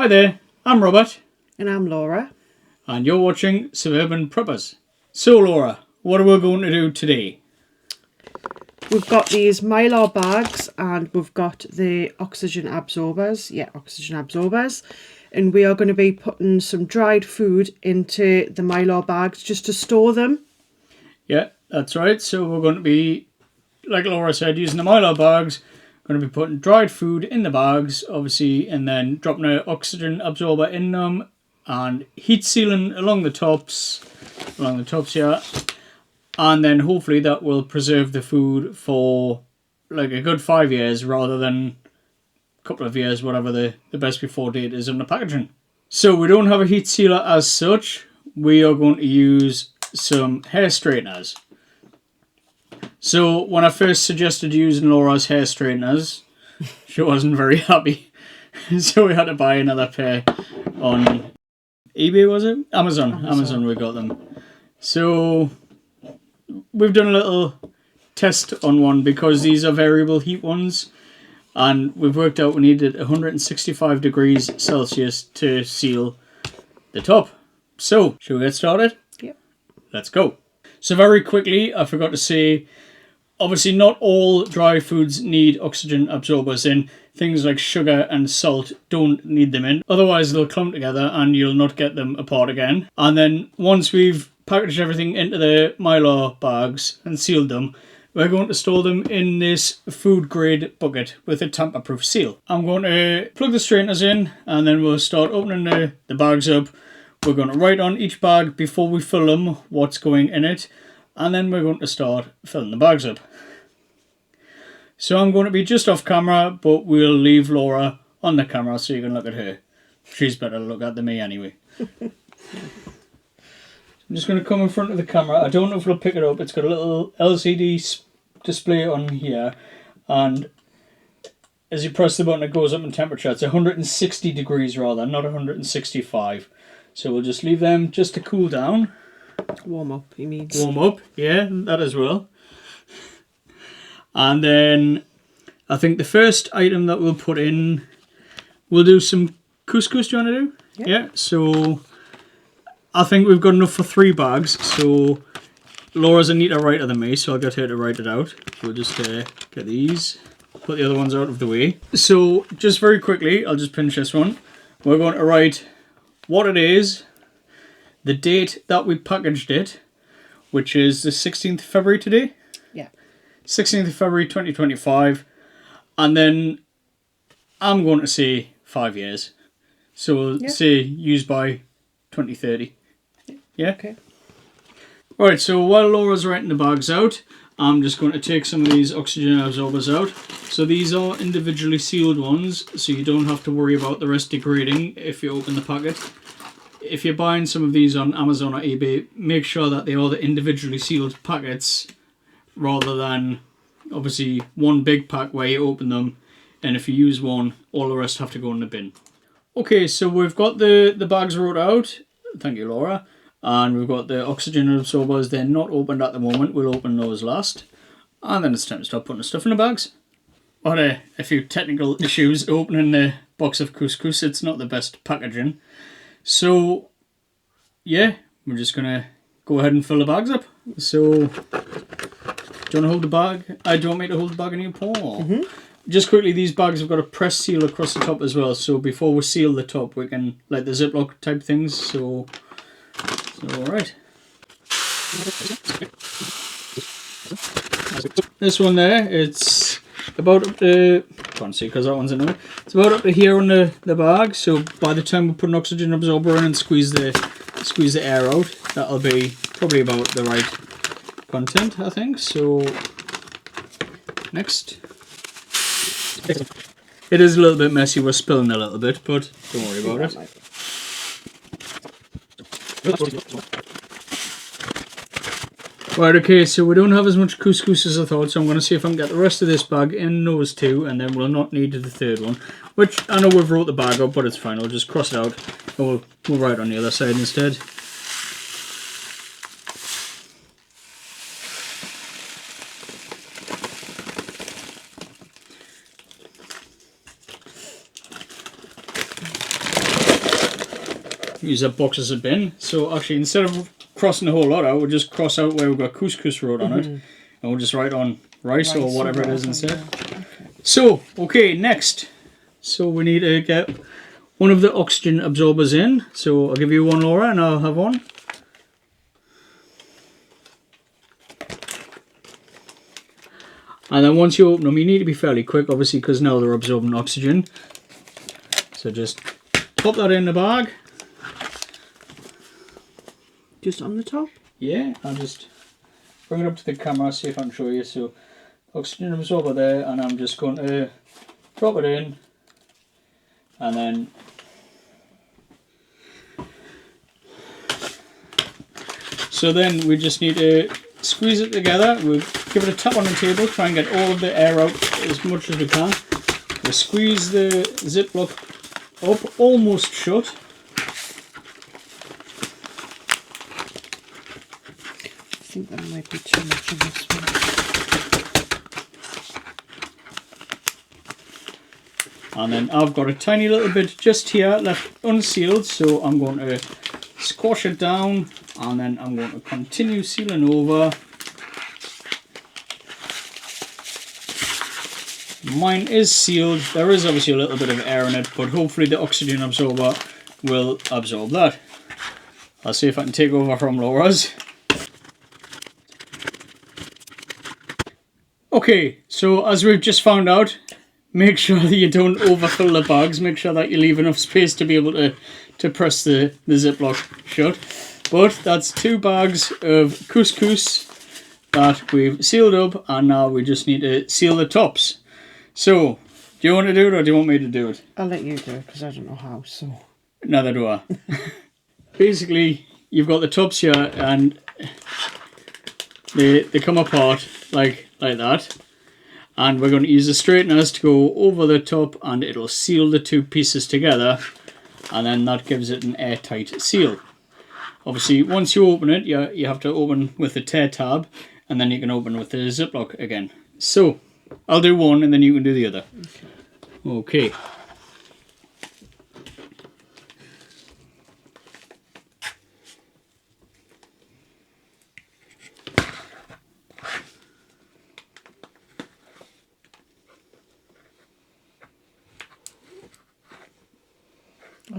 Hi there, I'm Robert. And I'm Laura. And you're watching Suburban Preppers. So Laura, what are we going to do today? We've got these Mylar bags and we've got the oxygen absorbers. Yeah, oxygen absorbers. And we are going to be putting some dried food into the Mylar bags just to store them. Yeah, that's right. So we're going to be, like Laura said, using the Mylar bags. Going to be putting dried food in the bags, obviously, and then dropping an oxygen absorber in them and heat sealing along the tops here. And then hopefully that will preserve the food for like a good 5 years rather than a couple of years, whatever the best before date is on the packaging. So we don't have a heat sealer as such. We are going to use some hair straighteners. So when I first suggested using Laura's hair straighteners, she wasn't very happy. So we had to buy another pair on eBay, was it? Amazon we got them. So we've done a little test on one because these are variable heat ones. And we've worked out we needed 165 degrees Celsius to seal the top. So, shall we get started? Yep. Let's go. So very quickly, I forgot to say, obviously not all dry foods need oxygen absorbers in. Things like sugar and salt don't need them in. Otherwise they'll clump together and you'll not get them apart again. And then once we've packaged everything into the Mylar bags and sealed them, we're going to store them in this food grade bucket with a tamper-proof seal. I'm going to plug the straighteners in and then we'll start opening the bags up. We're going to write on each bag before we fill them what's going in it. And then we're going to start filling the bags up. So I'm going to be just off camera, but we'll leave Laura on the camera so you can look at her. She's better to look at than me anyway. I'm just going to come in front of the camera. I don't know if it'll pick it up. It's got a little LCD display on here. And as you press the button, it goes up in temperature. It's 160 degrees rather, not 165. So we'll just leave them just to cool down. Warm up, he means. Warm up, yeah, that as well. And then I think the first item that we'll put in, we'll do some couscous. Do you want to do? Yeah. So I think we've got enough for 3 bags. So Laura's a neater writer than me, so I'll get her to write it out. We'll just get these, put the other ones out of the way. So just very quickly, I'll just pinch this one. We're going to write what it is, the date that we packaged it, which is the 16th of February today. Yeah. 16th of February 2025. And then I'm going to say 5 years. So we'll say used by 2030. Yeah? Okay. Alright, so while Laura's writing the bags out, I'm just going to take some of these oxygen absorbers out. So these are individually sealed ones, so you don't have to worry about the rest degrading if you open the packet. If you're buying some of these on Amazon or eBay, make sure that they are the individually sealed packets rather than obviously one big pack where you open them and if you use one, all the rest have to go in the bin. Okay, so we've got the bags wrote out. Thank you, Laura. And we've got the oxygen absorbers. They're not opened at the moment. We'll open those last. And then it's time to start putting the stuff in the bags. But a few technical issues opening the box of couscous. It's not the best packaging. So, yeah, we're just going to go ahead and fill the bags up. So, do you want to hold the bag? Do you want me to hold the bag in your paw? Mm-hmm. Just quickly, these bags have got a press seal across the top as well. So, before we seal the top, we can, like the Ziploc type things. So alright. This one there, it's about up to, can't see because that one's in the way. It's about up to here on the bag, so by the time we put an oxygen absorber in and squeeze the air out, that'll be probably about the right content, I think. So next. It is a little bit messy, we're spilling a little bit, but don't worry about it. Right, okay, so we don't have as much couscous as I thought, so I'm going to see if I can get the rest of this bag in those 2, and then we'll not need the 3rd one. Which, I know we've wrote the bag up, but it's fine, I'll just cross it out, and we'll write on the other side instead. use that box as a bin. So actually, instead of crossing the whole lot out, we'll just cross out where we've got couscous wrote on it, and we'll just write on rice or whatever it is instead. Yeah. Okay. So, okay, next. So we need to get one of the oxygen absorbers in. So I'll give you one, Laura, and I'll have one. And then once you open them, you need to be fairly quick, obviously, because now they're absorbing oxygen. So just pop that in the bag. Just on the top? Yeah, I'll just bring it up to the camera, see if I can show you. So, oxygen absorber there, and I'm just going to drop it in, and then so then we just need to squeeze it together. We'll give it a tap on the table, try and get all of the air out as much as we can. We'll squeeze the ziplock up almost shut. I think there might be too much of this one. And then I've got a tiny little bit just here left unsealed, so I'm going to squash it down, and then I'm going to continue sealing over. Mine is sealed. There is obviously a little bit of air in it, but hopefully the oxygen absorber will absorb that. I'll see if I can take over from Laura's. Okay, so as we've just found out, make sure that you don't overfill the bags. Make sure that you leave enough space to be able to press the Ziploc shut. But that's 2 bags of couscous that we've sealed up, and now we just need to seal the tops. So, do you want to do it or do you want me to do it? I'll let you do it because I don't know how, so... Neither do I. Basically, you've got the tops here, and they come apart like that. And we're going to use the straighteners to go over the top, and it'll seal the 2 pieces together, and then that gives it an airtight seal. Obviously, once you open it, you have to open with the tear tab, and then you can open with the Ziploc again. So, I'll do one, and then you can do the other. Okay.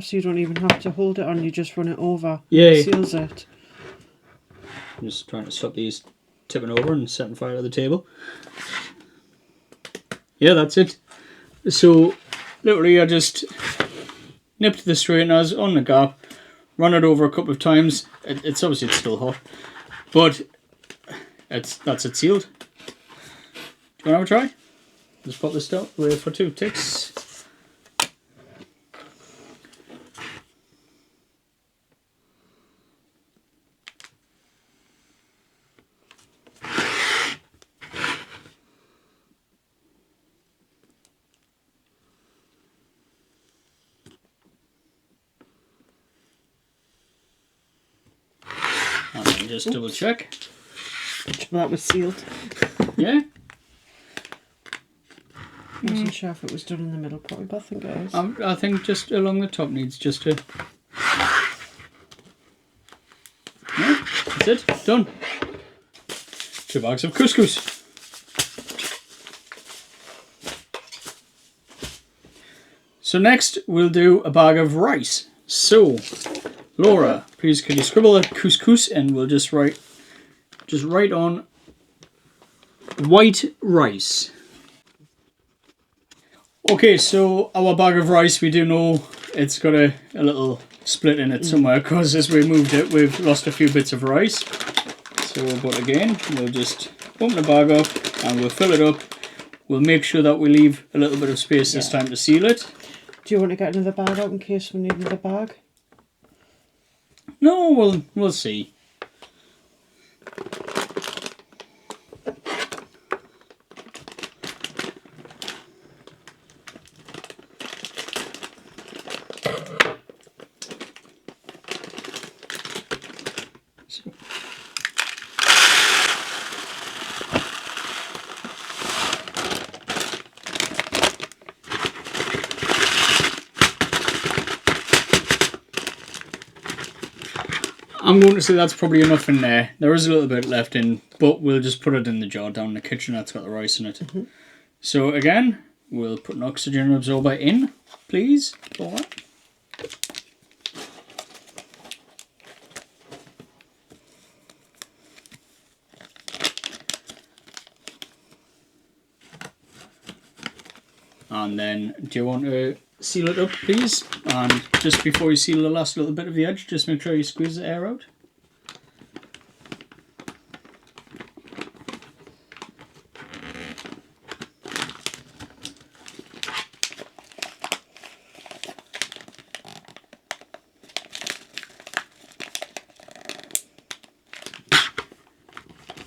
So you don't even have to hold it on, you just run it over. Yeah. It seals it. I'm just trying to stop these tipping over and setting fire to the table. Yeah, that's it. So, literally I just nipped the straighteners on the gap, run it over a couple of times. It's obviously it's still hot, but that's it sealed. Do you want to have a try? Just pop this down, wait for 2 ticks. And then just double check. That was sealed. Yeah. Wasn't sure if it was done in the middle, probably, but I think it is. I think just along the top needs just to... Yeah, that's it. Done. 2 bags of couscous. So next we'll do a bag of rice. So, Laura, please could you scribble that couscous, and we'll just write on white rice. Okay, so our bag of rice, we do know it's got a little split in it somewhere, because as we moved it, we've lost a few bits of rice. So, but again, we'll just open the bag up and we'll fill it up. We'll make sure that we leave a little bit of space this time to seal it. Do you want to get another bag out in case we need another bag? No, we'll see. I'm going to say that's probably enough in there. There is a little bit left in, but we'll just put it in the jar down in the kitchen that's got the rice in it. So again, we'll put an oxygen absorber in, please. Laura. And then, do you want to seal it up, please? And just before you seal the last little bit of the edge, just make sure you squeeze the air out.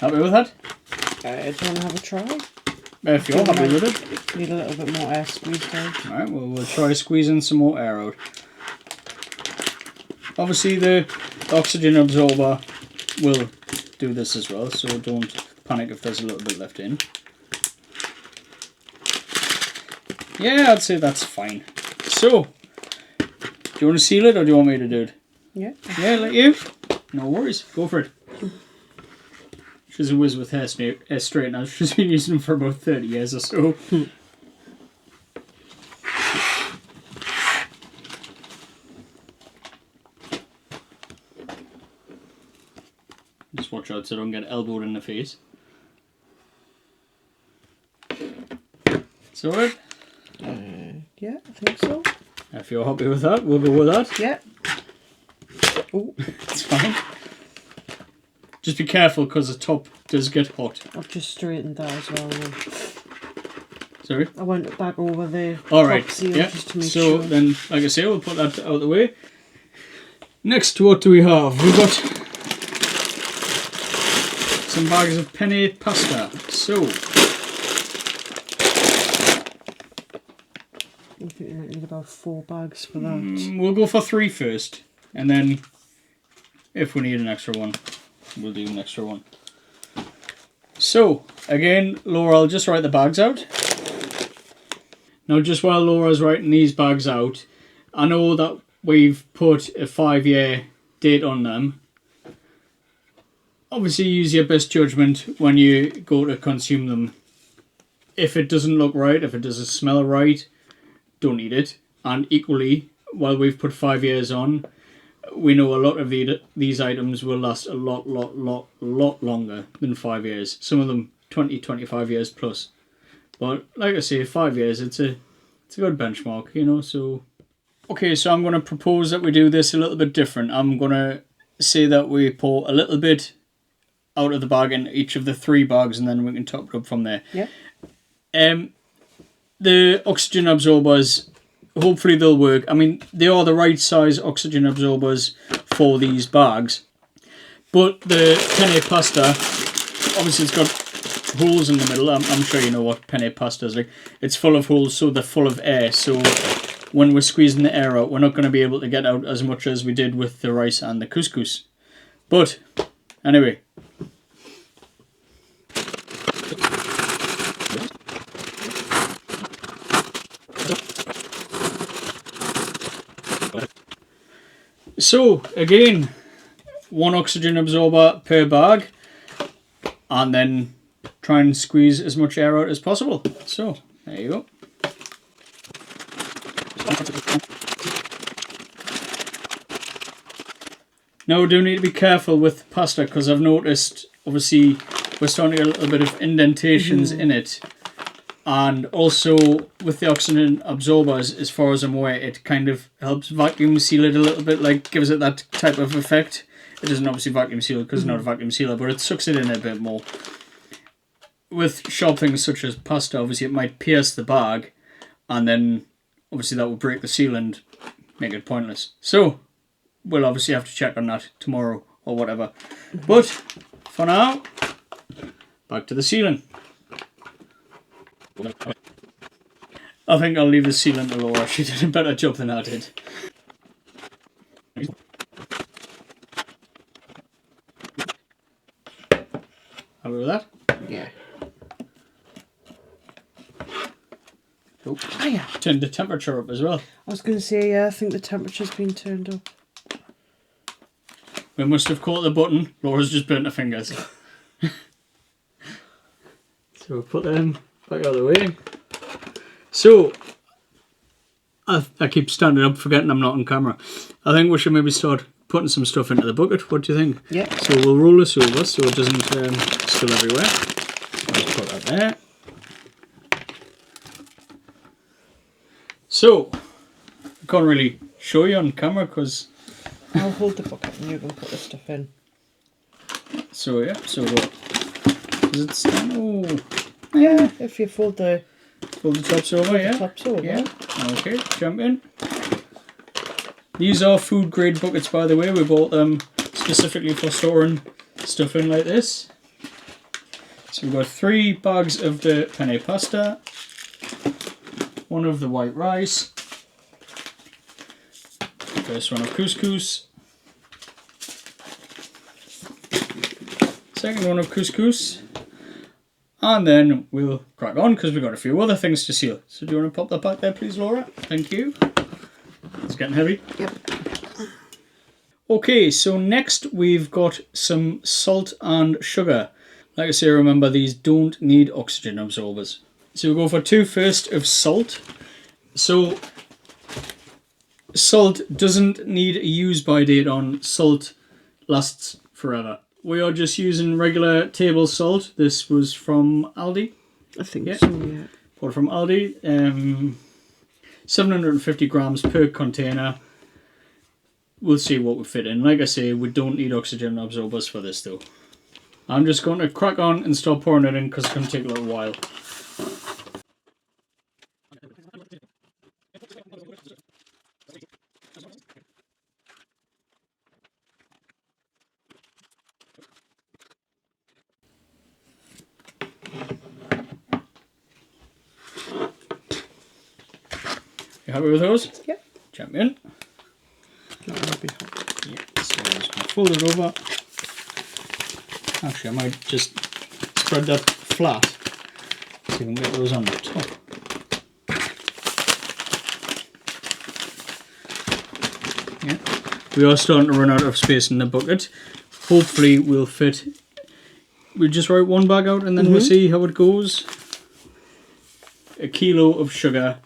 Happy with that? Do you want to have a try? If you're happy with it. Need a little bit more air squeezed out. Alright, well, we'll try squeezing some more air out. Obviously, the oxygen absorber will do this as well, so don't panic if there's a little bit left in. Yeah, I'd say that's fine. So, do you want to seal it or do you want me to do it? Yeah. Yeah, let you. No worries, go for it. She's a whiz with hair straightener. She's been using them for about 30 years or so. Just watch out so I don't get elbowed in the face. Sorted? Yeah, I think so. If you're happy with that, we'll go with that. Yeah. Oh, It's fine. Just be careful because the top does get hot. I've just straightened that as well. Sorry? I went back over the Alright, top seal yeah. just to make So sure. then, like I say, we'll put that out of the way. Next, what do we have? We've got some bags of penne pasta. So, I think you might need about 4 bags for that. we'll go for 3 first. And then, if we need an extra one, we'll do an extra one. So, again, Laura, I'll just write the bags out. Now, just while Laura's writing these bags out, I know that we've put a 5-year date on them. Obviously, use your best judgment when you go to consume them. If it doesn't look right, if it doesn't smell right, don't eat it. And equally, while we've put 5 years on, we know a lot of these items will last a lot longer than 5 years. Some of them 20, 25 years plus. But like I say, 5 years, it's a good benchmark, you know. So, okay, so I'm going to propose that we do this a little bit different. I'm going to say that we pour a little bit out of the bag in each of the 3 bags, and then we can top it up from there. Yeah. The oxygen absorbers, hopefully they'll work. I mean, they are the right size oxygen absorbers for these bags. But the penne pasta, obviously it's got holes in the middle. I'm sure you know what penne pasta is like. It's full of holes, so they're full of air. So when we're squeezing the air out, we're not going to be able to get out as much as we did with the rice and the couscous. But, anyway. So, again, 1 oxygen absorber per bag, and then try and squeeze as much air out as possible. So, there you go. Now we do need to be careful with pasta because I've noticed, obviously, we're starting to get a little bit of indentations in it. And also, with the oxygen absorbers, as far as I'm aware, it kind of helps vacuum seal it a little bit, like gives it that type of effect. It doesn't obviously vacuum seal because it's not a vacuum sealer, but it sucks it in a bit more. With sharp things such as pasta, obviously it might pierce the bag, and then obviously that will break the seal and make it pointless. So, we'll obviously have to check on that tomorrow or whatever. But, for now, back to the sealing. I think I'll leave the sealant to Laura. She did a better job than I did. Happy with that? Yeah. Oh, Hiya. turned the temperature up as well. I was going to say, yeah, I think the temperature's been turned up. We must have caught the button. Laura's just burnt her fingers. So we'll put them back out of the way. So, I keep standing up forgetting I'm not on camera. I think we should maybe start putting some stuff into the bucket. What do you think? Yeah. So we'll roll this over so it doesn't spill everywhere. Just put that there. So, I can't really show you on camera because... I'll hold the bucket and you can put the stuff in. So yeah, so what? Does it stand? Oh. Yeah, if you fold the Tops over, yeah? tops over. Yeah. Okay, jump in. These are food grade buckets, by the way. We bought them specifically for storing stuff in like this. So we've got 3 bags of the penne pasta, 1 of the white rice, first one of couscous, second one of couscous, and then we'll crack on because we've got a few other things to seal. So do you want to pop that back there, please, Laura? Thank you. It's getting heavy. Yep. Okay, so next we've got some salt and sugar. Like I say, remember these don't need oxygen absorbers. So we'll go for 2 first of salt. So salt doesn't need a use by date on. Salt lasts forever. We are just using regular table salt. This was from Aldi. I think so, yeah. Bought from Aldi. 750 grams per container. We'll see what we fit in. Like I say, we don't need oxygen absorbers for this though. I'm just going to crack on and start pouring it in because it's going to take a little while. You happy with those? Yep. Jump in. That'll be hot. Yeah, so I'm just going to fold it over. Actually, I might just spread that flat so you can get those on the top. Yeah, we are starting to run out of space in the bucket. Hopefully we'll fit, we'll just write 1 bag out and then we'll see how it goes. 1 kilo of sugar.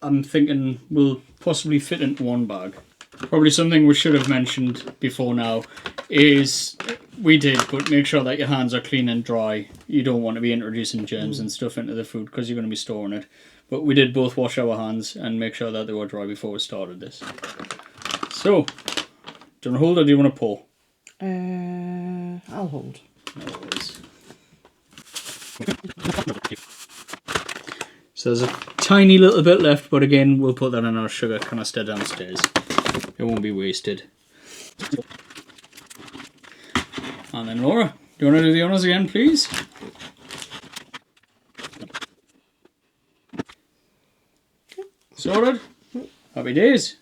I'm thinking we'll possibly fit into 1 bag. Probably something we should have mentioned before now is, we did, but make sure that your hands are clean and dry. You don't want to be introducing germs and stuff into the food because you're going to be storing it. But we did both wash our hands and make sure that they were dry before we started this. So, do you want to hold or do you want to pour? I'll hold. No worries. So there's a tiny little bit left, but again, we'll put that in our sugar canister downstairs. It won't be wasted. And then Laura, do you want to do the honours again, please? Sorted? Happy days.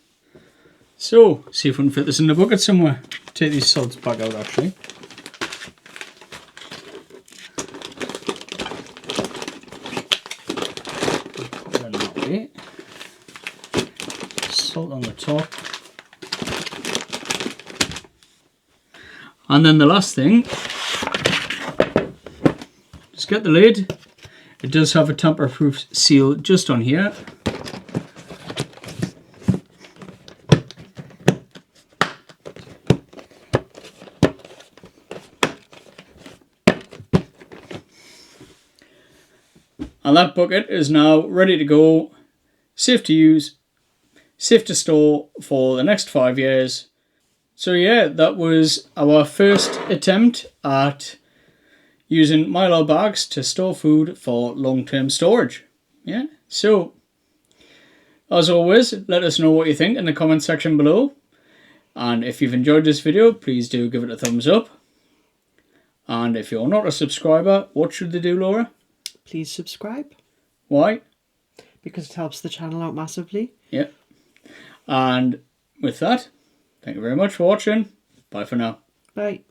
So, see if we can fit this in the bucket somewhere. Take these salts back out actually. Put it in that way. Salt on the top. And then the last thing, just get the lid. It does have a tamper-proof seal just on here. And that bucket is now ready to go, safe to use, safe to store for the next 5 years. So yeah, that was our first attempt at using Mylar bags to store food for long-term storage. Yeah, so as always, let us know what you think in the comment section below. And if you've enjoyed this video, please do give it a thumbs up. And if you're not a subscriber, what should they do, Laura? Please subscribe. Why? Because it helps the channel out massively. Yeah. And with that, thank you very much for watching. Bye for now. Bye.